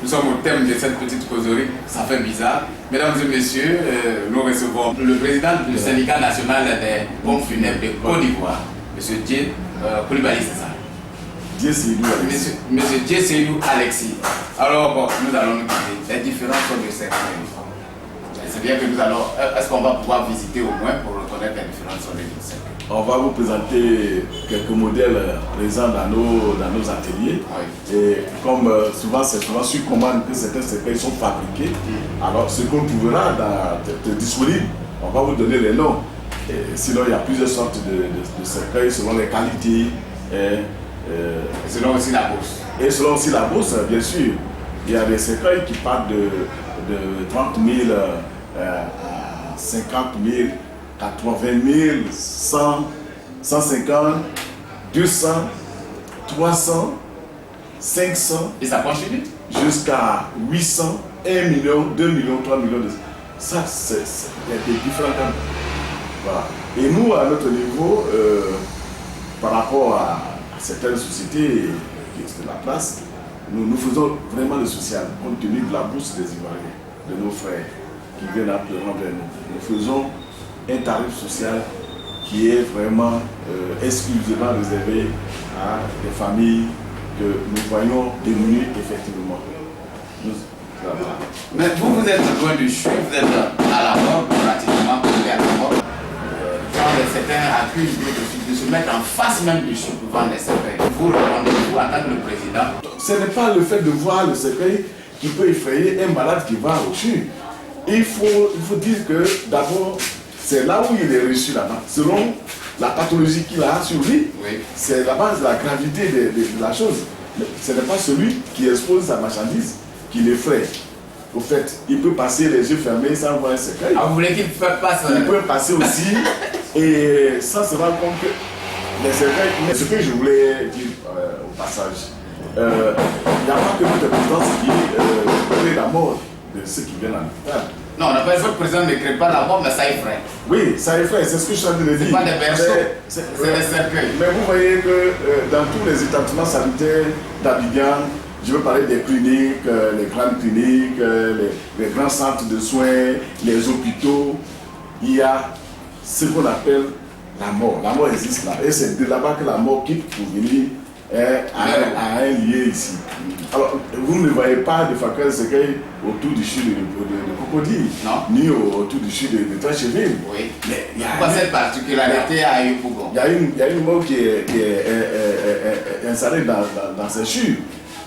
Nous sommes au thème de cette petite causerie, ça fait bizarre. Mesdames et messieurs, nous recevons le président du syndicat national des pompes funèbres de Côte d'Ivoire, M. Dié Coulibaly, c'est ça? Dié Seydou Alexis. Monsieur Dié Seydou Alexis. Alors, bon, nous allons nous quitter. Les différences sont de cette c'est bien que nous allons. Est-ce qu'on va pouvoir visiter au moins pour reconnaître les différences sur les cercueils? On va vous présenter quelques modèles présents dans nos ateliers. Oui. Et comme souvent, c'est souvent sur commande que certains cercueils sont fabriqués. Alors, ce qu'on trouvera dans disponible, on va vous donner les noms. Et sinon, il y a plusieurs sortes de cercueils selon les qualités. Selon aussi la bourse. Et selon aussi la bourse, bien sûr. Il y a des cercueils qui partent de 30 000 à 50 000, 80 000, 100, 150, 200, 300, 500. Et ça continue jusqu'à 800, 1 million, 2 millions, 3 millions. Ça, c'est des différents cas. Voilà. Et nous, à notre niveau, par rapport à certaines sociétés qui sont de la place, nous faisons vraiment le social, compte tenu de la bourse des Ivoiriens, de nos frères qui viennent appelant vers nous. Nous faisons un tarif social qui est vraiment exclusivement réservé à des familles que nous voyons démunies effectivement. Mais vous êtes loin du CHU, vous êtes à la mort, pratiquement, vous êtes à la mort. Certains accusent de se mettre en face même du CHU pour vendre les cercueils. Vous répondez-vous en tant que le président? Ce n'est pas le fait de voir le cercueil qui peut effrayer un malade qui va au CHU. Il faut dire que d'abord, c'est là où il est reçu là-bas. Selon la pathologie qu'il a sur lui, oui. C'est la base de la gravité de la chose. Mais ce n'est pas celui qui expose sa marchandise qui l'effraie. Au fait, il peut passer les yeux fermés sans voir un cercueil. Ah, vous voulez qu'il passe? Il peut passer aussi et sans se rendre compte que les cercueils. Mais ce que je voulais dire au passage, il n'y a pas que notre présidence qui crée la mort de ceux qui viennent à l'hôpital. Non, votre président ne crée pas la mort, mais ça effraie. Oui, ça effraie, c'est ce que je suis en train de dire. C'est pas des berceaux, c'est des cercueils. Mais vous voyez que dans tous les établissements sanitaires d'Abidjan, je veux parler des cliniques, les grandes cliniques, les grands centres de soins, les hôpitaux, il y a ce qu'on appelle la mort. La mort existe là. Et c'est de là-bas que la mort quitte pour venir à un lieu ici. Alors, vous ne voyez pas de facteurs de cercueil autour du CHU de Cocody, ni autour du CHU de Trancheville. Oui. Mais il y a cette particularité à Yopougon. Il y a une mort qui est installée dans ces CHU.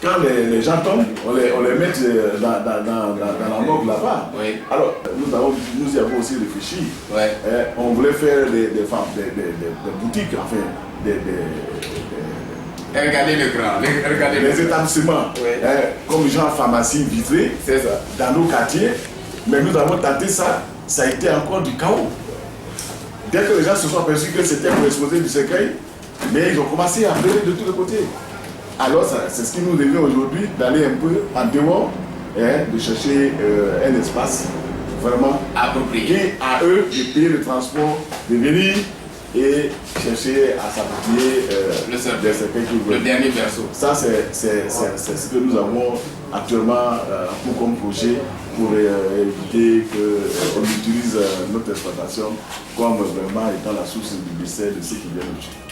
Quand les gens tombent, on les met dans la morgue là-bas. Oui. Alors, nous y avons aussi réfléchi. Oui. On voulait faire des boutiques, enfin, regardez l'écran, les établissements, oui. Comme genre pharmacie vitrée, dans nos quartiers. Mais nous avons tenté ça, ça a été encore du chaos. Dès que les gens se sont aperçus que c'était pour exposer du cercueil, mais ils ont commencé à pleurer de tous les côtés. Alors, c'est ce qui nous revient aujourd'hui, d'aller un peu en dehors, de chercher un espace vraiment approprié à eux de payer le transport, de venir et chercher à s'approprier le dernier berceau. Ça, c'est ce que nous avons actuellement comme projet pour éviter qu'on utilise notre exploitation comme vraiment étant la source du décès de ceux qui viennent au CHU.